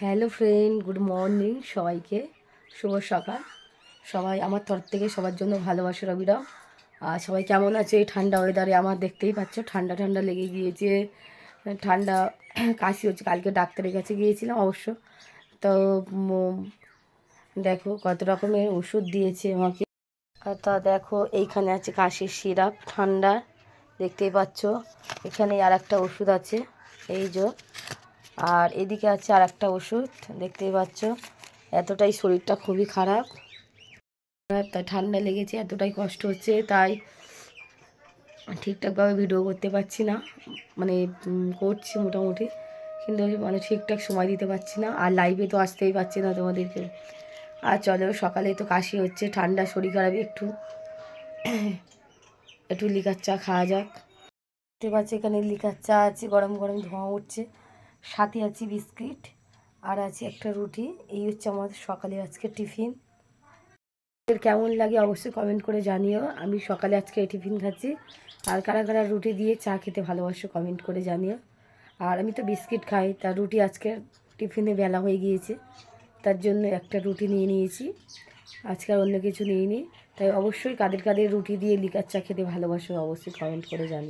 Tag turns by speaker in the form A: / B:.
A: Hello friend, good morning সবাইকে। শুভ সকাল। সবাই আমার তরফ থেকে সবার জন্য ভালোবাসার অবিরাম। আর সবাই কেমন আছে এই ঠান্ডা ওয়েদারে? আমার দেখতেই পাচ্ছ ঠান্ডা ঠান্ডা লেগে গিয়েছে, ঠান্ডা কাশি হচ্ছে। কালকে ডাক্তারের কাছে গিয়েছিলাম অবশ্য। তো দেখো কত রকমের ওষুধ দিয়েছে আমাকে। তা দেখো এইখানে আছে কাশির সিরাপ ঠান্ডা, দেখতেই পাচ্ছ। এখানে আর একটা ওষুধ আছে, এই যে। আর এদিকে আছে আর একটা ওষুধ, দেখতেই পাচ্ছ। এতটাই শরীরটা খুবই খারাপ, তাই ঠান্ডা লেগেছে, এতটাই কষ্ট হচ্ছে, তাই ঠিকঠাকভাবে ভিডিও করতে পারছি না। মানে করছি মোটামুটি, কিন্তু মানে ঠিকঠাক সময় দিতে পারছি না। আর লাইভে তো আসতেই পারছি না তোমাদেরকে। আর চলো, সকালে তো কাশি হচ্ছে, ঠান্ডা শরীর খারাপ, একটু একটু লিকার চা খাওয়া যাক। দেখতে পাচ্ছি এখানে লিকার চা আছে, গরম গরম ধোঁয়া উঠছে, সাথে আছে বিস্কিট আর আছে একটা রুটি। এই হচ্ছে আমাদের সকালে আজকে টিফিন। কেমন লাগে অবশ্যই কমেন্ট করে জানিও। আমি সকালে আজকে এই টিফিন খাচ্ছি। আর কারা কারা রুটি দিয়ে চা খেতে ভালোবাসো কমেন্ট করে জানিও। আর আমি তো বিস্কিট খাই, তার রুটি আজকে টিফিনে বেলা হয়ে গিয়েছে, তার জন্য একটা রুটি নিয়ে নিয়েছি, আজকে আর অন্য কিছু নিইনি। তাই অবশ্যই কাদের কাদের রুটি দিয়ে লিকার চা খেতে ভালোবাসো অবশ্যই কমেন্ট করে জানিও।